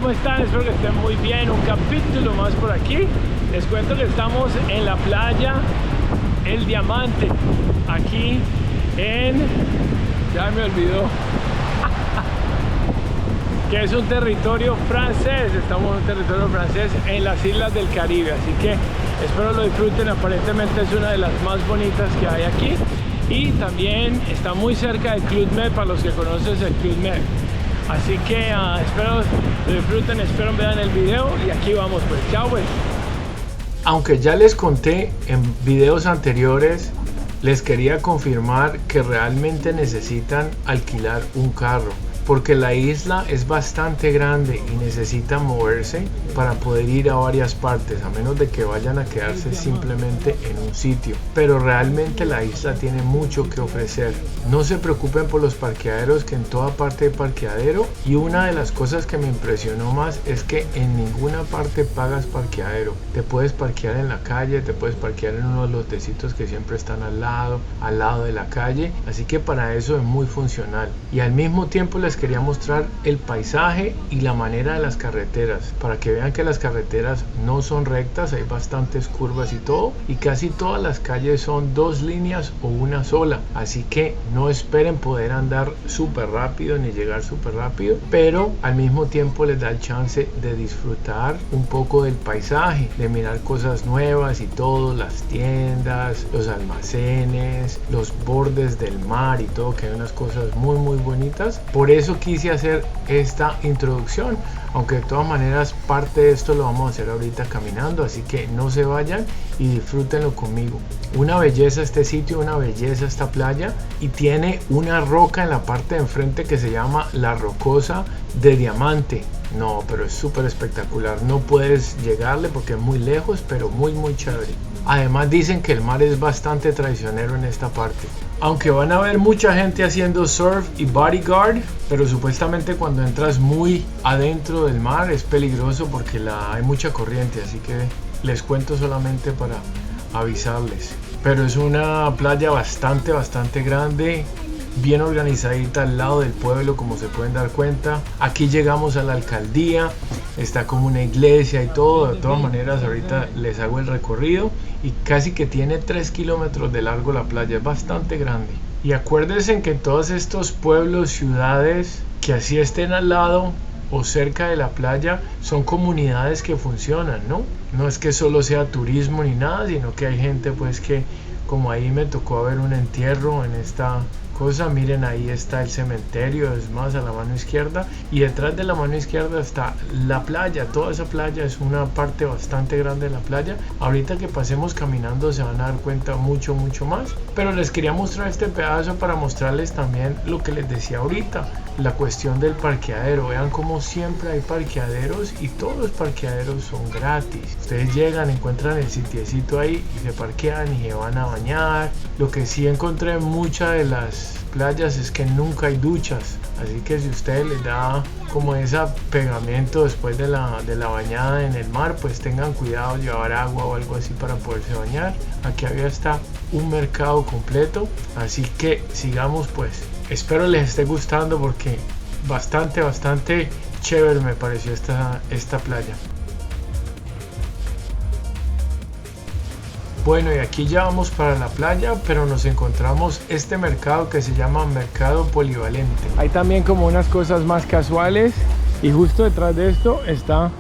¿cómo están? Espero que estén muy bien. Un capítulo más por aquí. Les cuento que estamos en la playa El Diamante, aquí en... ya me olvidó. Que es un territorio francés. Estamos en un territorio francés en las islas del Caribe. Así que espero lo disfruten. Aparentemente es una de las más bonitas que hay aquí. Y también está muy cerca del Club Med, para los que conocen el Club Med. Así que espero lo disfruten, espero vean el video y aquí vamos pues, chao pues. Aunque ya les conté en videos anteriores, les quería confirmar que realmente necesitan alquilar un carro, porque la isla es bastante grande y necesitan moverse para poder ir a varias partes, a menos de que vayan a quedarse simplemente en un sitio. Pero realmente la isla tiene mucho que ofrecer. No se preocupen por los parqueaderos, que en toda parte hay parqueadero, y una de las cosas que me impresionó más es que en ninguna parte pagas parqueadero. Te puedes parquear en la calle, te puedes parquear en uno de los lotecitos que siempre están al lado de la calle, así que para eso es muy funcional. Y al mismo tiempo les quería mostrar el paisaje y la manera de las carreteras, para que vean que las carreteras no son rectas, hay bastantes curvas y todo, y casi todas las calles son dos líneas o una sola, así que no esperen poder andar súper rápido ni llegar súper rápido, pero al mismo tiempo les da el chance de disfrutar un poco del paisaje, de mirar cosas nuevas y todo, las tiendas, los almacenes, los bordes del mar y todo, que hay unas cosas muy bonitas. Por eso quise hacer esta introducción, aunque de todas maneras parte de esto lo vamos a hacer ahorita caminando, así que no se vayan y disfrútenlo conmigo. Una belleza este sitio, una belleza esta playa, y tiene una roca en la parte de enfrente que se llama La Rocosa de Diamante. No, pero es súper espectacular, no puedes llegarle porque es muy lejos, pero muy chévere. Además dicen que el mar es bastante traicionero en esta parte. Aunque van a ver mucha gente haciendo surf y bodyguard, pero supuestamente cuando entras muy adentro del mar es peligroso porque hay mucha corriente, así que les cuento solamente para avisarles. Pero es una playa bastante grande, bien organizadita al lado del pueblo, como se pueden dar cuenta. Aquí llegamos a la alcaldía, está como una iglesia y todo. De todas maneras ahorita les hago el recorrido, y casi que tiene 3 kilómetros de largo la playa, es bastante grande. Y acuérdense que en todos estos pueblos, ciudades que así estén al lado o cerca de la playa, son comunidades que funcionan, no es que solo sea turismo ni nada, sino que hay gente pues que, como ahí me tocó ver un entierro en esta cosa, miren, ahí está el cementerio, es más a la mano izquierda, y detrás de la mano izquierda está la playa. Toda esa playa es una parte bastante grande de la playa. Ahorita que pasemos caminando se van a dar cuenta mucho más, pero les quería mostrar este pedazo para mostrarles también lo que les decía ahorita, la cuestión del parqueadero. Vean como siempre hay parqueaderos y todos los parqueaderos son gratis. Ustedes llegan, encuentran el sitiecito ahí y se parquean y se van a bañar. Lo que sí encontré en muchas de las playas es que nunca hay duchas, así que si ustedes les da como ese pegamento después de la bañada en el mar, pues tengan cuidado, llevar agua o algo así para poderse bañar. Aquí había está un mercado completo, así que sigamos pues. Espero les esté gustando porque bastante chévere me pareció esta playa. Bueno, y aquí ya vamos para la playa, pero nos encontramos este mercado que se llama Mercado Polivalente. Hay también como unas cosas más casuales, y justo detrás de esto está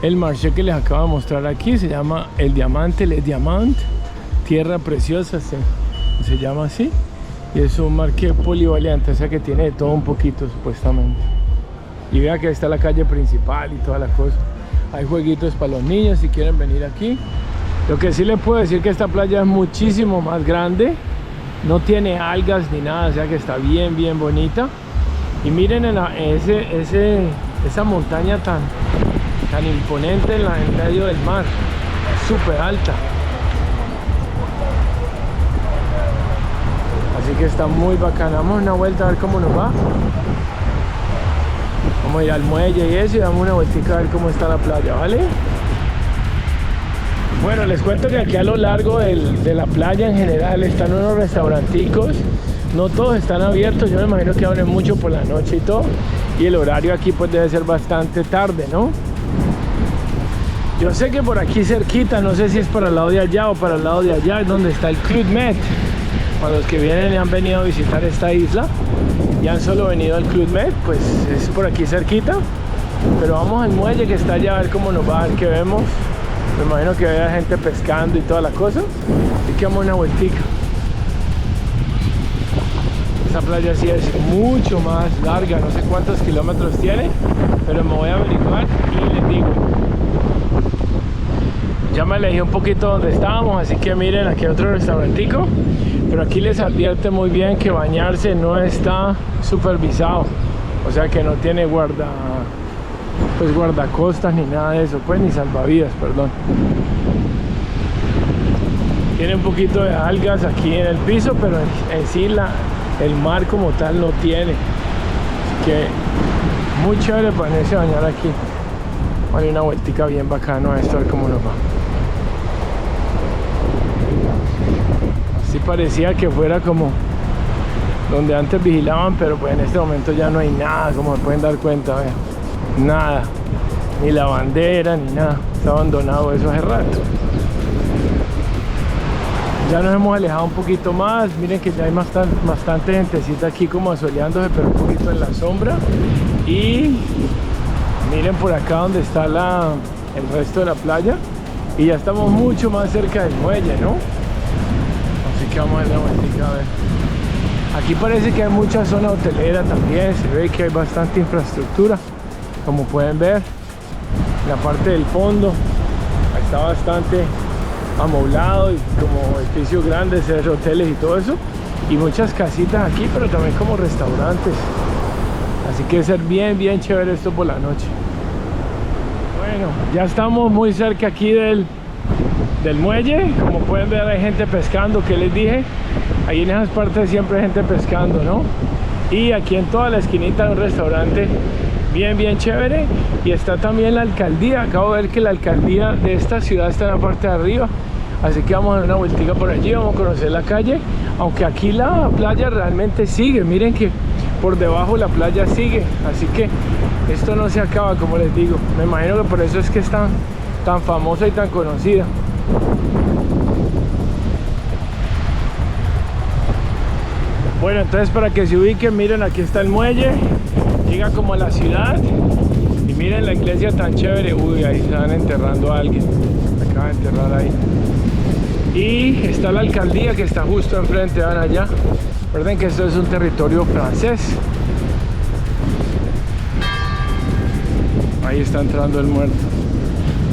el marché que les acabo de mostrar aquí. Se llama El Diamante, Le Diamant, tierra preciosa, se llama así. Y es un marché polivalente, o sea que tiene de todo un poquito supuestamente. Y vea que ahí está la calle principal y toda la cosa. Hay jueguitos para los niños si quieren venir aquí. Lo que sí les puedo decir que esta playa es muchísimo más grande, no tiene algas ni nada, o sea que está bien bonita. Y miren esa montaña tan imponente en medio del mar, es súper alta. Así que está muy bacana. Vamos a una vuelta a ver cómo nos va. Vamos a ir al muelle y eso, y damos una vueltica a ver cómo está la playa, ¿vale? Bueno, les cuento que aquí a lo largo de la playa en general están unos restauranticos. No todos están abiertos, yo me imagino que abren mucho por la noche y todo. y el horario aquí pues debe ser bastante tarde, ¿no? Yo sé que por aquí cerquita, no sé si es para el lado de allá o para el lado de allá, es donde está el Club Med. Para los que vienen y han venido a visitar esta isla y han solo venido al Club Med, pues es por aquí cerquita. Pero vamos al muelle que está allá a ver cómo nos va, a ver qué vemos. Me imagino que haya gente pescando y toda la cosa. Así que vamos una vueltica. Esta playa sí es mucho más larga, no sé cuántos kilómetros tiene, pero me voy a averiguar y les digo. Ya me alejé un poquito donde estábamos, así que miren, aquí hay otro restaurantico. Pero aquí les advierte muy bien que bañarse no está supervisado. O sea que no tiene guardacostas ni nada de eso, pues ni salvavidas, perdón. Tiene un poquito de algas aquí en el piso, pero en sí el mar como tal no tiene. Así que muy chévere para irse a bañar aquí. Vale, una vueltica bien bacano a esto, a ver cómo nos va. Así parecía que fuera como donde antes vigilaban, pero pues en este momento ya no hay nada, como se pueden dar cuenta, vean. Nada, ni la bandera, ni nada. Está abandonado eso hace rato. Ya nos hemos alejado un poquito más. Miren que ya hay bastante gentecita aquí como asoleándose, pero un poquito en la sombra. Y miren por acá donde está el resto de la playa. Y ya estamos mucho más cerca del muelle, ¿no? Así que vamos a dar la vueltica a ver. Aquí parece que hay mucha zona hotelera también. Se ve que hay bastante infraestructura. Como pueden ver, la parte del fondo está bastante amoblado y como edificios grandes, hoteles y todo eso. Y muchas casitas aquí, pero también como restaurantes. Así que ser bien chévere esto por la noche. Bueno, ya estamos muy cerca aquí del muelle. Como pueden ver, hay gente pescando, que les dije. Ahí en esas partes siempre hay gente pescando, ¿no? Y aquí en toda la esquinita hay un restaurante bien chévere. Y está también la alcaldía. Acabo de ver que la alcaldía de esta ciudad está en la parte de arriba. Así que vamos a dar una vueltica por allí, vamos a conocer la calle. Aunque aquí la playa realmente sigue. Miren que por debajo la playa sigue. Así que esto no se acaba, como les digo. Me imagino que por eso es que es tan famosa y tan conocida. Bueno, entonces para que se ubiquen, miren, aquí está el muelle. Llega como a la ciudad. Y miren la iglesia tan chévere. Uy, ahí están enterrando a alguien. Acaban de enterrar ahí. Y está la alcaldía que está justo enfrente, van allá. Recuerden que esto es un territorio francés. Ahí está entrando el muerto.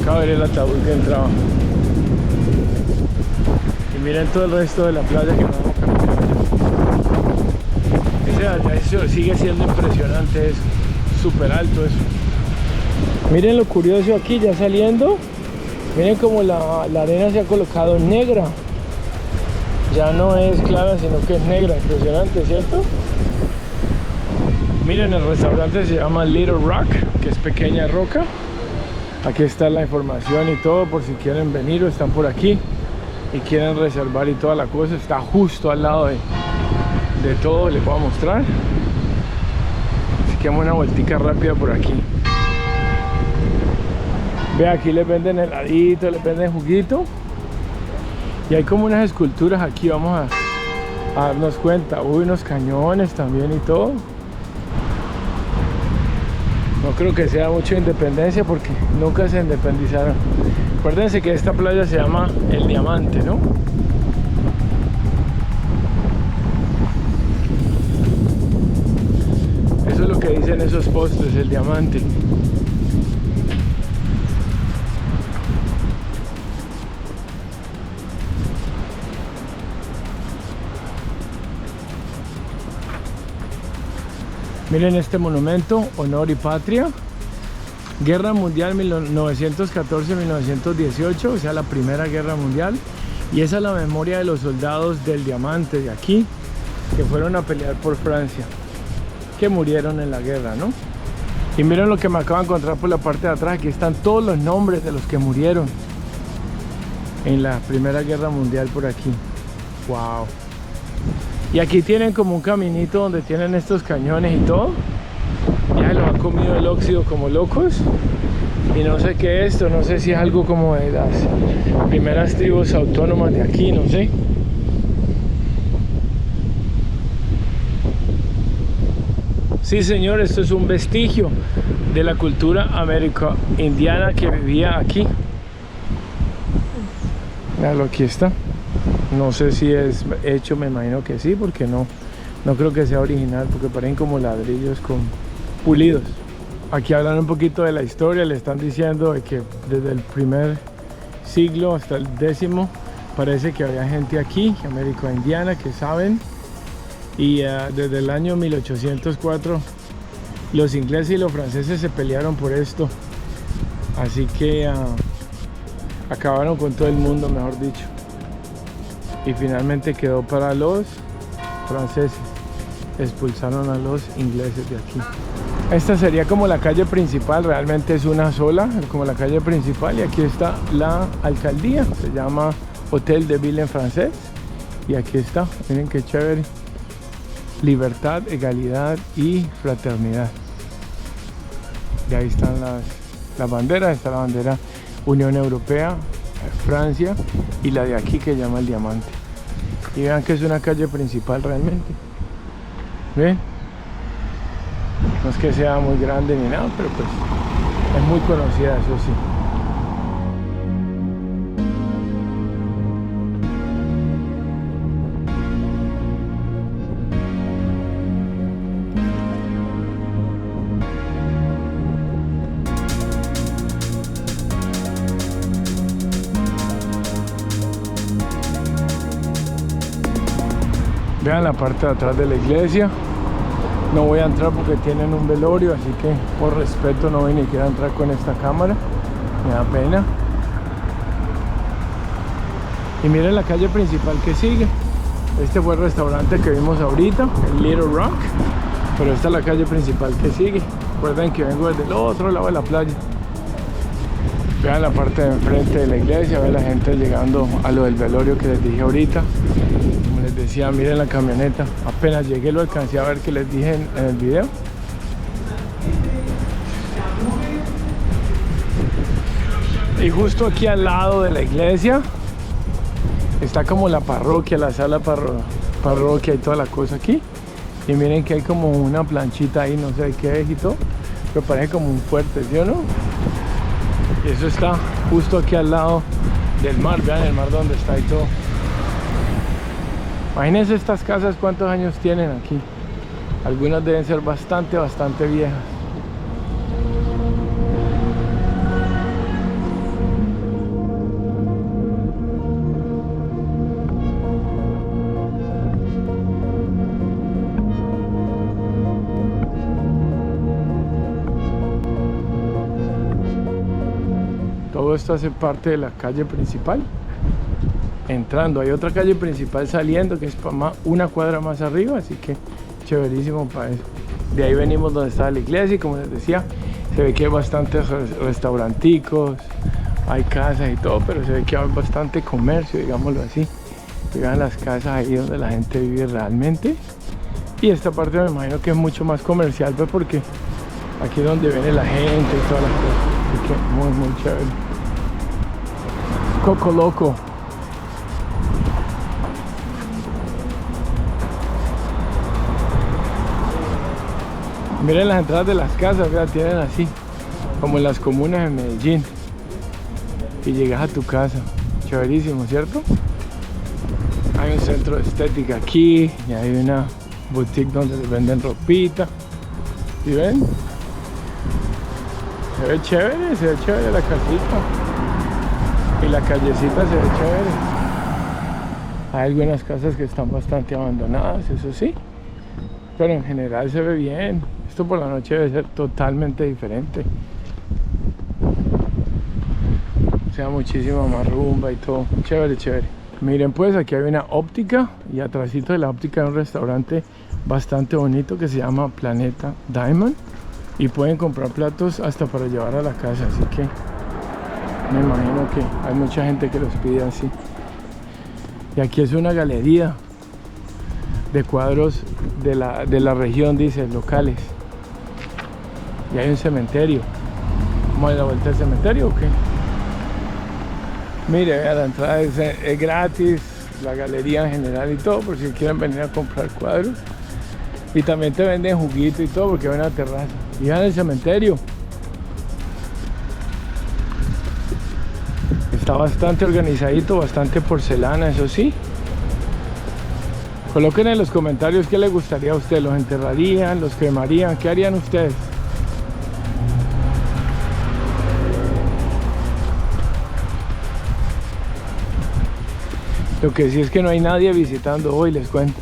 Acá ver el ataúd que entraba. Y miren todo el resto de la playa que vamos a caminar. Eso sigue siendo impresionante, eso. Súper alto eso. Miren lo curioso aquí, ya saliendo. Miren como la arena se ha colocado negra. Ya no es clara, sino que es negra. Impresionante, ¿cierto? Miren, el restaurante se llama Little Rock, que es pequeña roca. Aquí está la información y todo, por si quieren venir o están por aquí y quieren reservar y toda la cosa. Está justo al lado de todo, les voy a mostrar. Así que damos una vueltica rápida por aquí. Ve, aquí les venden heladito, les venden juguito. Y hay como unas esculturas aquí, vamos a darnos cuenta. Uy, unos cañones también y todo. No creo que sea mucho independencia porque nunca se independizaron. Acuérdense que esta playa se llama El Diamante, ¿no? Eso es lo que dicen esos postes, El Diamante. Miren este monumento, Honor y Patria. Guerra Mundial 1914-1918, o sea, la Primera Guerra Mundial. Y esa es la memoria de los soldados del Diamante de aquí, que fueron a pelear por Francia, que murieron en la guerra, ¿no? Y miren lo que me acabo de encontrar por la parte de atrás. Aquí están todos los nombres de los que murieron en la Primera Guerra Mundial por aquí. ¡Wow! Y aquí tienen como un caminito donde tienen estos cañones y todo. Ya lo comido el óxido como locos. Y no sé qué es esto, no sé si es algo como de las primeras tribus autónomas de aquí, no sé. Sí, señor, esto es un vestigio de la cultura amerindiana que vivía aquí. Míralo, aquí está. No sé si es hecho, me imagino que sí, porque no creo que sea original, porque parecen como ladrillos con pulidos. Aquí hablan un poquito de la historia, le están diciendo de que desde el primer siglo hasta el 10º parece que había gente aquí, amerindiana, que saben. Y desde el año 1804 los ingleses y los franceses se pelearon por esto, así que acabaron con todo el mundo, mejor dicho, y finalmente quedó para los franceses. Expulsaron a los ingleses de aquí. Esta sería como la calle principal, realmente es una sola, como la calle principal, y aquí está la alcaldía, se llama Hotel de Ville en francés, y aquí está, miren qué chévere. Libertad, egalidad y fraternidad. Y ahí están las banderas. Está la bandera Unión Europea, Francia, y la de aquí que llama el Diamante. Y vean que es una calle principal realmente. ¿Ven? No es que sea muy grande ni nada, pero pues es muy conocida, eso sí. Vean la parte de atrás de la iglesia. No voy a entrar porque tienen un velorio, así que por respeto no voy ni quiero entrar con esta cámara. Me da pena. Y miren la calle principal que sigue. Este fue el restaurante que vimos ahorita, el Little Rock. Pero esta es la calle principal que sigue. Recuerden que vengo desde el otro lado de la playa. Vean la parte de enfrente de la iglesia, vean la gente llegando a lo del velorio que les dije ahorita. Les decía, miren la camioneta, apenas llegué lo alcancé a ver, que les dije en el video. Y justo aquí al lado de la iglesia está como la parroquia, la sala parroquia y toda la cosa aquí. Y miren que hay como una planchita ahí, no sé qué es y todo, pero parece como un fuerte, ¿sí o no? Y eso está justo aquí al lado del mar, vean el mar donde está y todo. Imagínense estas casas cuántos años tienen aquí. Algunas deben ser bastante viejas. Todo esto hace parte de la calle principal. Entrando, hay otra calle principal saliendo que es una cuadra más arriba, así que chéverísimo para eso. De ahí venimos donde está la iglesia y como les decía, se ve que hay bastantes restauranticos, hay casas y todo, pero se ve que hay bastante comercio, digámoslo así. Vean las casas ahí donde la gente vive realmente. Y esta parte me imagino que es mucho más comercial, pues, porque aquí es donde viene la gente y todas las cosas. Así que muy chévere. Coco Loco. Miren las entradas de las casas, vean, tienen así, como en las comunas de Medellín. Y llegas a tu casa, chéverísimo, ¿cierto? Hay un centro de estética aquí, y hay una boutique donde les venden ropita. ¿Sí ven? Se ve chévere la casita. Y la callecita se ve chévere. Hay algunas casas que están bastante abandonadas, eso sí. Pero en general se ve bien. Esto por la noche debe ser totalmente diferente. O sea, muchísima más rumba y todo. Chévere. Miren, pues aquí hay una óptica. Y atrásito de la óptica hay un restaurante bastante bonito que se llama Planeta Diamond. Y pueden comprar platos hasta para llevar a la casa. Así que me imagino que hay mucha gente que los pide así. Y aquí es una galería de cuadros de la región, dice, locales. y hay un cementerio. ¿Vamos a ir a la vuelta del cementerio o qué? Mire, vea, la entrada es gratis, la galería en general y todo, por si quieren venir a comprar cuadros. Y también te venden juguito y todo porque hay una terraza. Y vean el cementerio. Está bastante organizadito, bastante porcelana, eso sí. Coloquen en los comentarios qué les gustaría a ustedes. ¿Los enterrarían? ¿Los cremarían? ¿Qué harían ustedes? Lo que sí es que no hay nadie visitando hoy, les cuento.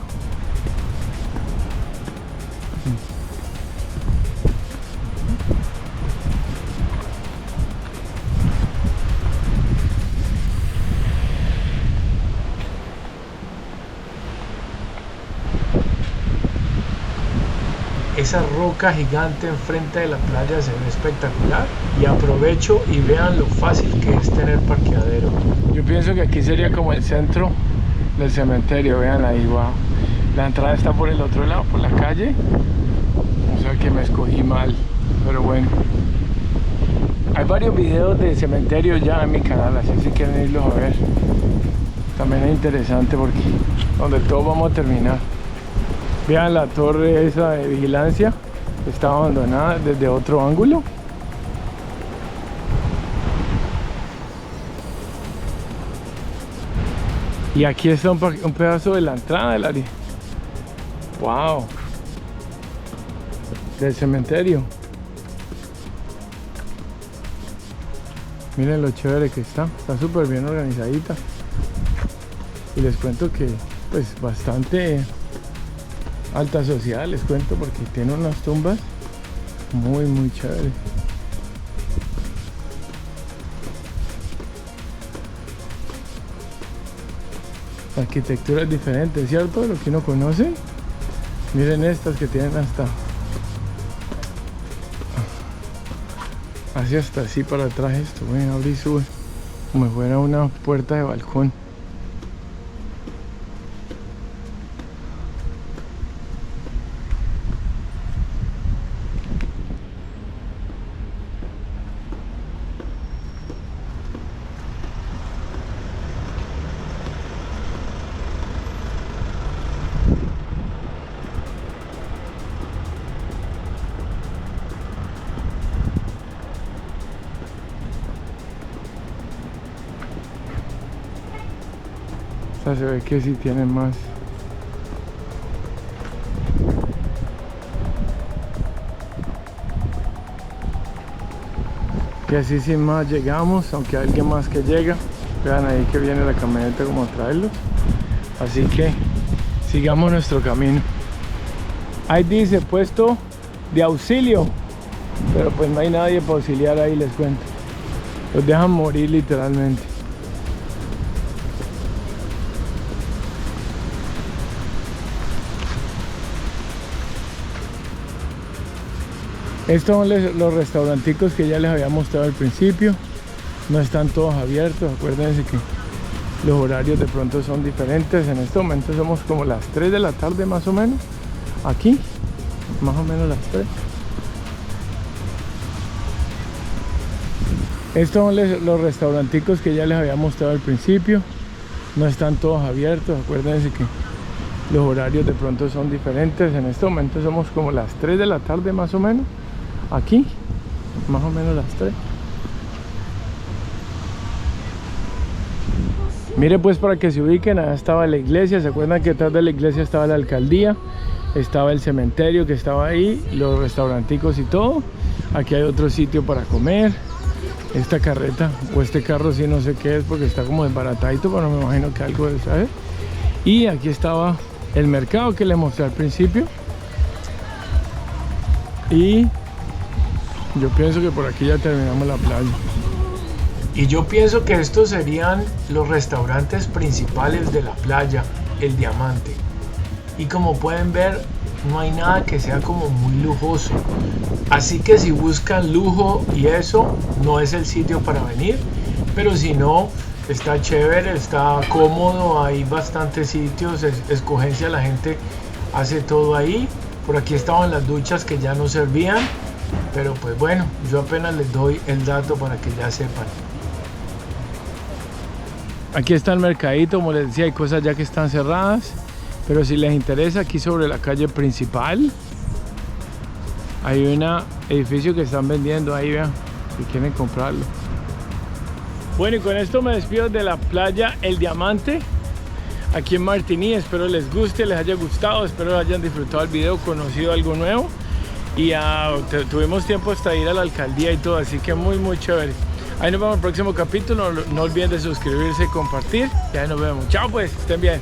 Esa roca gigante enfrente de la playa se ve espectacular, y aprovecho y vean lo fácil que es tener parqueadero. Yo pienso que aquí sería como el centro del cementerio, vean ahí, wow. La entrada está por el otro lado, por la calle. O sea que me escogí mal, pero bueno. Hay varios videos de cementerio ya en mi canal, así si quieren irlos a ver. También es interesante porque donde todos vamos a terminar. Vean la torre esa de vigilancia, está abandonada desde otro ángulo. Y aquí está un pedazo de la entrada del área. Wow. Del cementerio. Miren lo chévere que está súper bien organizadita. Y les cuento que pues bastante alta sociedad, les cuento, porque tiene unas tumbas muy chéveres. La arquitectura es diferente, ¿cierto? Lo que uno conoce. Miren estas que tienen hasta así para atrás esto. Bueno, abre y sube como si fuera una puerta de balcón. Esta se ve que sí tiene más. Y así sin más llegamos, aunque hay alguien más que llega. Vean ahí que viene la camioneta como a traerlos. Así que sigamos nuestro camino. Ahí dice puesto de auxilio, pero pues no hay nadie para auxiliar ahí, les cuento. Los dejan morir literalmente. Estos son los restauranticos que ya les había mostrado al principio. No están todos abiertos, acuérdense que los horarios de pronto son diferentes. En este momento somos como las 3 de la tarde más o menos. Aquí, más o menos las 3. Estos son los restauranticos que ya les había mostrado al principio. No están todos abiertos, acuérdense que los horarios de pronto son diferentes. En este momento somos como las 3 de la tarde más o menos. Aquí, más o menos las 3. Mire pues, para que se ubiquen, allá estaba la iglesia. ¿Se acuerdan que detrás de la iglesia estaba la alcaldía? Estaba el cementerio que estaba ahí, los restauranticos y todo. Aquí hay otro sitio para comer. Esta carreta o este carro sí no sé qué es porque está como desbaratadito, pero me imagino que algo de, ¿sabes? Y aquí estaba el mercado que les mostré al principio. Y yo pienso que por aquí ya terminamos la playa. Y yo pienso que estos serían los restaurantes principales de la playa, el Diamante. Y como pueden ver, no hay nada que sea como muy lujoso. Así que si buscan lujo y eso, no es el sitio para venir. Pero si no, está chévere, está cómodo, hay bastantes sitios, escogencia, la gente hace todo ahí. Por aquí estaban las duchas que ya no servían. Pero pues bueno, yo apenas les doy el dato para que ya sepan. Aquí está el mercadito, como les decía, hay cosas ya que están cerradas, pero si les interesa, aquí sobre la calle principal hay un edificio que están vendiendo ahí, vean, si quieren comprarlo. Bueno, y con esto me despido de la playa El Diamante aquí en Martigny. Espero les guste, les haya gustado, espero hayan disfrutado el video, conocido algo nuevo. Y tuvimos tiempo hasta ir a la alcaldía y todo, así que muy chévere. Ahí nos vemos en el próximo capítulo. No olviden de suscribirse y compartir. Y ahí nos vemos. Chao pues, estén bien.